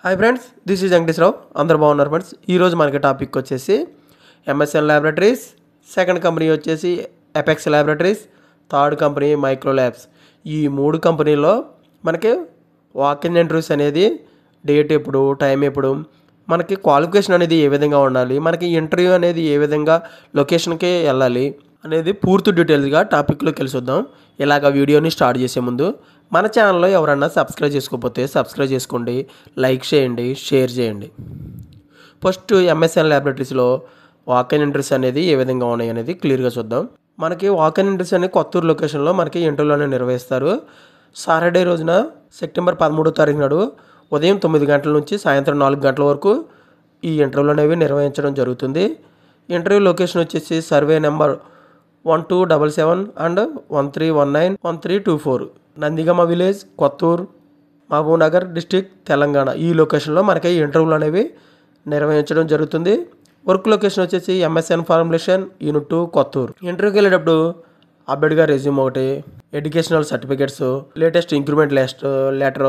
Hi friends, this is Venkateswararao. అందరు బాగున్నారు friends. ఈరోజు మనకి టాపిక్ వచ్చేసి ఎంఎస్ఎన్ ల్యాబొరేటరీస్, సెకండ్ కంపెనీ వచ్చేసి Apex laboratories, third company micro labs. ఈ మూడు కంపెనీల్లో మనకి వాక్-ఇన్ ఇంటర్వ్యూస్ అనేది డేట్ ఎప్పుడు, టైం ఎప్పుడు, మనకి క్వాలిఫికేషన్ అనేది ఏ విధంగా ఉండాలి, మనకి ఇంటర్వ్యూ అనేది ఏ విధంగా లొకేషన్కి వెళ్ళాలి అనేది పూర్తి డీటెయిల్స్గా టాపిక్లోకి వెళ్ళిద్దాం. ఇలాగ వీడియోని స్టార్ట్ చేసే ముందు మన ఛానల్లో ఎవరన్నా సబ్స్క్రైబ్ చేసుకోకపోతే సబ్స్క్రైబ్ చేసుకోండి, లైక్ చేయండి, షేర్ చేయండి. ఫస్ట్ ఎంఎస్ఎన్ ల్యాబొరేటరీస్లో వాక్-ఇన్ ఇంటర్వ్యూస్ అనేది ఏ విధంగా ఉన్నాయి అనేది క్లియర్గా చూద్దాం. మనకి వాక్-ఇన్ ఇంటర్వ్యూస్ అనేది కొత్తూరు లొకేషన్లో మనకి ఇంటర్వ్యూలోనే నిర్వహిస్తారు. సాటర్డే రోజున సెప్టెంబర్ 13వ తారీఖు నాడు ఉదయం 9 గంటల నుంచి సాయంత్రం 4 గంటల వరకు ఈ ఇంటర్వ్యూలు అనేవి నిర్వహించడం జరుగుతుంది. ఇంటర్వ్యూ లొకేషన్ వచ్చేసి survey number 1277 and 1319 1324 Nandigama village, Kothur, Mahabubnagar district, Telangana. ఈ లొకేషన్లో మనకి ఇంటర్వ్యూలు అనేవి నిర్వహించడం జరుగుతుంది. వర్క్ లొకేషన్ వచ్చేసి ఎంఎస్ఎన్ ఫార్ములేషన్ యూనిట్ 2 కొత్తూరు. ఇంటర్వ్యూకి వెళ్ళేటప్పుడు అభ్యర్థిగా రెజ్యూమ్ ఒకటి, educational certificates, latest increment letter,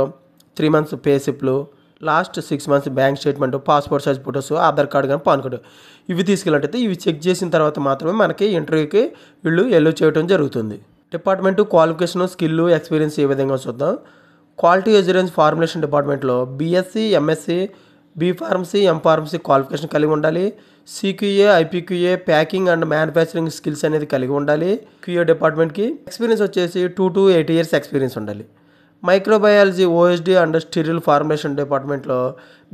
3 months pay స్లిప్లు, last 6 months bank statement, passport size photos, Aadhaar card కానీ పాన్ కార్డు ఇవి తీసుకెళ్ళినట్టయితే ఇవి చెక్ చేసిన తర్వాత మాత్రమే మనకి ఇంటర్వ్యూకి వీళ్ళు ఎల్లో చేయడం జరుగుతుంది. డిపార్ట్మెంటు క్వాలిఫికేషన్, స్కిల్, ఎక్స్పీరియన్స్ ఏ విధంగా చూద్దాం. క్వాలిటీ అష్యూరెన్స్ ఫార్ములేషన్ డిపార్ట్మెంట్లో BSc, MSc, B pharmacy, M pharmacy qualification కలిగి ఉండాలి. CQA, IPQA, packing and manufacturing skills అనేది కలిగి ఉండాలి. క్యూఏ డిపార్ట్మెంట్కి ఎక్స్పీరియన్స్ వచ్చేసి 2 to 8 years ఎక్స్పీరియన్స్ ఉండాలి. Microbiology, OSD and sterile formulation డిపార్ట్మెంట్లో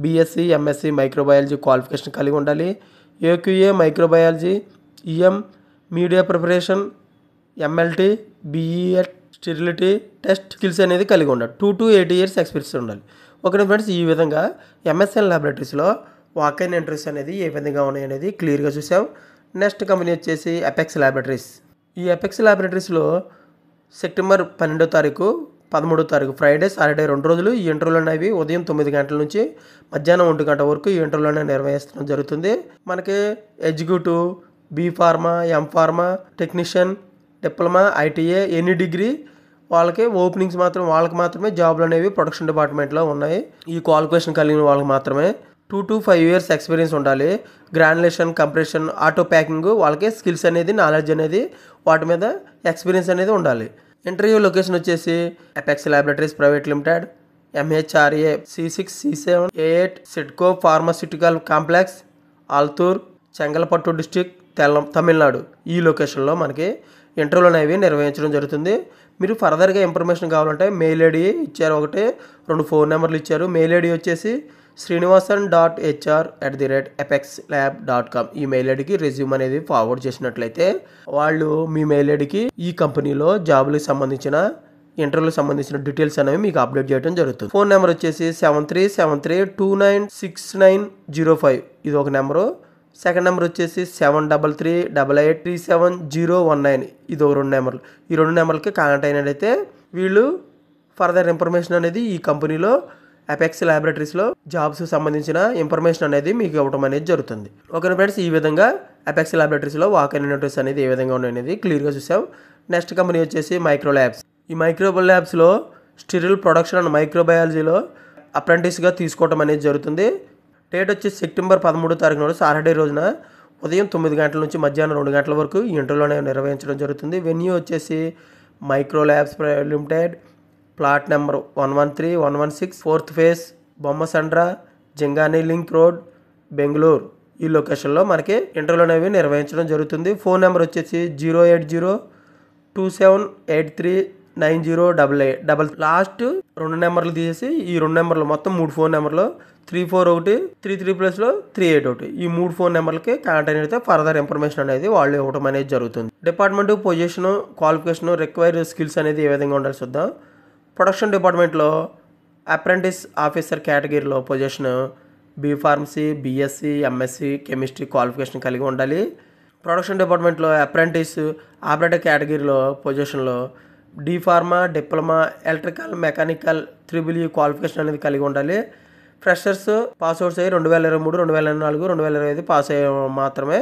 బీఎస్సీ, ఎంఎస్సీ మైక్రోబయాలజీ క్వాలిఫికేషన్ కలిగి ఉండాలి. AQA microbiology, EM media preparation, MLT, BEd sterility test skills అనేది కలిగి ఉండాలి. 2 to 8 years ఎక్స్పీరియన్స్ ఉండాలి. ఓకే ఫ్రెండ్స్, ఈ విధంగా ఎంఎస్ఎన్ ల్యాబొరేటరీస్లో వాక్-ఇన్ ఇంటర్వ్యూస్ అనేది ఏ విధంగా ఉన్నాయి అనేది క్లియర్గా చూసాం. నెక్స్ట్ కంపెనీ వచ్చేసి ఎపెక్స్ ల్యాబొరేటరీస్. ఈ ఎపెక్స్ ల్యాబొరేటరీస్లో సెప్టెంబర్ 12వ తారీఖు, 13వ తారీఖు ఫ్రైడే, సాటర్డే 2 రోజులు ఈ ఇంటర్వ్యూలు అనేవి ఉదయం 9 గంటల నుంచి మధ్యాహ్నం 1 గంట వరకు ఈ ఇంటర్వ్యూలు అనేవి నిర్వహించడం జరుగుతుంది. మనకి executive, B pharma, M pharma, technician, diploma, ITA, any degree వాళ్ళకి ఓపెనింగ్స్ మాత్రమే జాబ్లు అనేవి ప్రొడక్షన్ డిపార్ట్మెంట్లో ఉన్నాయి. ఈ క్వాలిఫికేషన్ కలిగిన వాళ్ళకి మాత్రమే 2 to 5 years ఎక్స్పీరియన్స్ ఉండాలి. గ్రాన్యులేషన్, కంప్రెషన్, ఆటో ప్యాకింగ్ వాళ్ళకి స్కిల్స్ అనేది, నాలెడ్జ్ అనేది, వాటి మీద ఎక్స్పీరియన్స్ అనేది ఉండాలి. ఇంటర్వ్యూ లొకేషన్ వచ్చేసి Apex laboratories private limited, MHRA C6 C7 A8 SIDCO pharmaceutical complex, Althur, Chengalpattu district, Tamil Nadu. ఈ లొకేషన్లో మనకి ఇంటర్వ్యూలు అనేవి నిర్వహించడం జరుగుతుంది. మీరు ఫర్దర్గా ఇన్ఫర్మేషన్ కావాలంటే మెయిల్ ఐడి ఇచ్చారు, 2 ఫోన్ నెంబర్లు ఇచ్చారు. మెయిల్ ఐడి వచ్చేసి srinivasan.hr@apexlab.com. ఈ మెయిల్ ఐడికి రెజ్యూమ్ అనేది ఫార్వర్డ్ చేసినట్లయితే వాళ్ళు మీ మెయిల్ ఐడికి ఈ కంపెనీలో జాబులకు సంబంధించిన, ఇంటర్వ్యూలకు సంబంధించిన డీటెయిల్స్ అనేవి మీకు అప్డేట్ చేయడం జరుగుతుంది. ఫోన్ నెంబర్ వచ్చేసి 7373296905. ఇది ఒక నెంబరు. సెకండ్ నెంబర్ వచ్చేసి 7338883719. ఇది ఒక 2 నెంబర్లు. ఈ 2 నెంబర్లకి కాంటాక్ట్ అయినట్లయితే వీళ్ళు ఫర్దర్ ఇన్ఫర్మేషన్ అనేది ఈ కంపెనీలో ఎపెక్స్ ల్యాబొరేటరీస్లో జాబ్స్ సంబంధించిన ఇన్ఫర్మేషన్ అనేది మీకు ఇవ్వడం అనేది జరుగుతుంది. ఓకే ఫ్రెండ్స్, ఈ విధంగా ఎపెక్స్ ల్యాబొరేటరీస్లో వాక్-ఇన్ ఇంటర్వ్యూస్ అనేది ఏ విధంగా ఉన్నాయనేది క్లియర్గా చూసాం. నెక్స్ట్ కంపెనీ వచ్చేసి మైక్రో ల్యాబ్స్. ఈ మైక్రో ల్యాబ్స్లో స్టిరిల్ ప్రొడక్షన్ అండ్ మైక్రోబయాలజీలో అప్రెంటిస్గా తీసుకోవడం అనేది జరుగుతుంది. డేట్ వచ్చి సెప్టెంబర్ 13వ తారీఖు నాడు సాటర్డే రోజున ఉదయం 9 గంటల నుంచి మధ్యాహ్నం 2 గంటల వరకు ఈ ఇంటర్వ్యూలు అనేవి నిర్వహించడం జరుగుతుంది. వెన్యూ వచ్చేసి micro labs private limited, plot number 113116, 4th phase, Bommasandra, Jigani link road, Bengaluru. ఈ లొకేషన్లో మనకి ఇంటర్వ్యూలు అనేవి నిర్వహించడం జరుగుతుంది. ఫోన్ నెంబర్ వచ్చేసి 08027839088. లాస్ట్ 2 నెంబర్లు తీసేసి ఈ 2 నెంబర్లు మొత్తం 3 ఫోన్ నెంబర్లు 341 33+లో 381. ఈ 3 ఫోన్ నెంబర్లకి కాంటాక్ట్ అయితే ఫర్దర్ ఇన్ఫర్మేషన్ అనేది వాళ్ళు ఇవ్వడం అనేది జరుగుతుంది. Department, position, qualification, required skills అనేది ఏ విధంగా ఉండాలి చూద్దాం. ప్రొడక్షన్ డిపార్ట్మెంట్లో అప్రెంటిస్ ఆఫీసర్ కేటగిరీలో position B pharmacy, BSc, MSc chemistry qualification కలిగి ఉండాలి. ప్రొడక్షన్ డిపార్ట్మెంట్లో అప్రెంటిస్ ఆపరేటర్ కేటగిరీలో పొజిషన్లో D pharma, diploma, electrical, mechanical, EEE qualification అనేది కలిగి ఉండాలి. ఫ్రెషర్స్ పాస్అవుట్స్ అయ్యి 2023, 2024, 2025 పాస్ అయ్యే మాత్రమే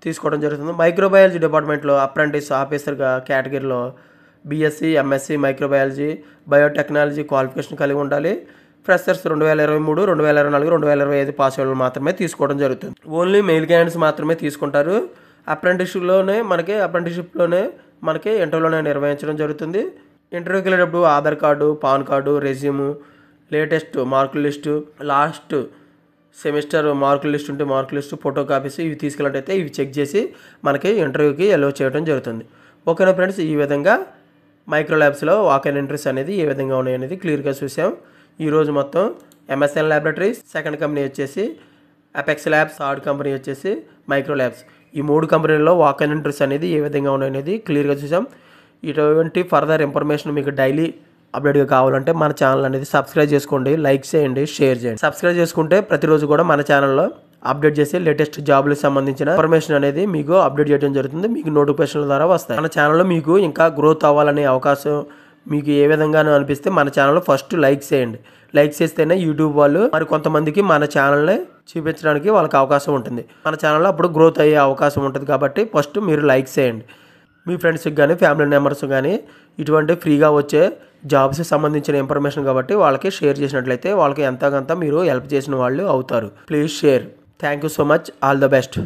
తీసుకోవడం జరుగుతుంది. మైక్రోబయాలజీ డిపార్ట్మెంట్లో అప్రెంటిస్ ఆఫీసర్గా కేటగిరీలో BSc, MSc microbiology, biotechnology qualification కలిగి ఉండాలి. ఫ్రెషర్స్ 2023, 2024, 2025 పాస్ అయిన వాళ్ళు మాత్రమే తీసుకోవడం జరుగుతుంది. ఓన్లీ మెయిల్ క్యాండిడేట్స్ మాత్రమే తీసుకుంటారు. అప్రెంటిస్షిప్లోనే మనకి ఇంటర్వ్యూలోనే నిర్వహించడం జరుగుతుంది. ఇంటర్వ్యూకి వెళ్ళేటప్పుడు Aadhaar card, pan card, resume, latest మార్కుల లిస్టు, లాస్ట్ సెమిస్టర్ మార్కుల లిస్ట్ ఉంటే మార్కుల లిస్టు, ఫోటో కాపీస్ ఇవి తీసుకెళ్ళినట్టయితే ఇవి చెక్ చేసి మనకి ఇంటర్వ్యూకి అలౌ చేయడం జరుగుతుంది. ఓకేనా ఫ్రెండ్స్, ఈ విధంగా మైక్రో ల్యాబ్స్లో వాక్-ఇన్ ఇంటర్వ్యూస్ అనేది ఏ విధంగా ఉన్నాయనేది క్లియర్గా చూసాం. ఈరోజు మొత్తం ఎంఎస్ఎన్ ల్యాబొరేటరీస్, సెకండ్ కంపెనీ వచ్చేసి అపెక్స్ ల్యాబ్స్, థర్డ్ కంపెనీ వచ్చేసి మైక్రో ల్యాబ్స్. ఈ 3 కంపెనీల్లో వాక్-ఇన్ ఇంటర్వ్యూస్ అనేది ఏ విధంగా ఉన్నాయనేది క్లియర్గా చూసాం. ఇటువంటి ఫర్దర్ ఇన్ఫర్మేషన్ మీకు డైలీ అప్డేట్గా కావాలంటే మన ఛానల్ అనేది సబ్స్క్రైబ్ చేసుకోండి, లైక్ చేయండి, షేర్ చేయండి. సబ్స్క్రైబ్ చేసుకుంటే ప్రతిరోజు కూడా మన ఛానల్లో అప్డేట్ చేసి లేటెస్ట్ జాబ్లకు సంబంధించిన ఇన్ఫర్మేషన్ అనేది మీకు అప్డేట్ చేయడం జరుగుతుంది. మీకు నోటిఫికేషన్ల ద్వారా వస్తాయి. మన ఛానల్లో మీకు ఇంకా గ్రోత్ అవ్వాలనే అవకాశం మీకు ఏ విధంగానూ అనిపిస్తే మన ఛానల్లో ఫస్ట్ లైక్ చేయండి. లైక్ చేస్తేనే యూట్యూబ్ వాళ్ళు మరి కొంతమందికి మన ఛానల్ని చూపించడానికి వాళ్ళకి అవకాశం ఉంటుంది. మన ఛానల్లో అప్పుడు గ్రోత్ అయ్యే అవకాశం ఉంటుంది. కాబట్టి ఫస్ట్ మీరు లైక్ చేయండి. మీ ఫ్రెండ్స్కి కానీ ఫ్యామిలీ మెంబర్స్ కానీ ఇటువంటి ఫ్రీగా వచ్చే జాబ్స్కి సంబంధించిన ఇన్ఫర్మేషన్ కాబట్టి వాళ్ళకి షేర్ చేసినట్లయితే వాళ్ళకి ఎంతకంత మీరు హెల్ప్ చేసిన వాళ్ళు అవుతారు. Please share. Thank you so much. All the best.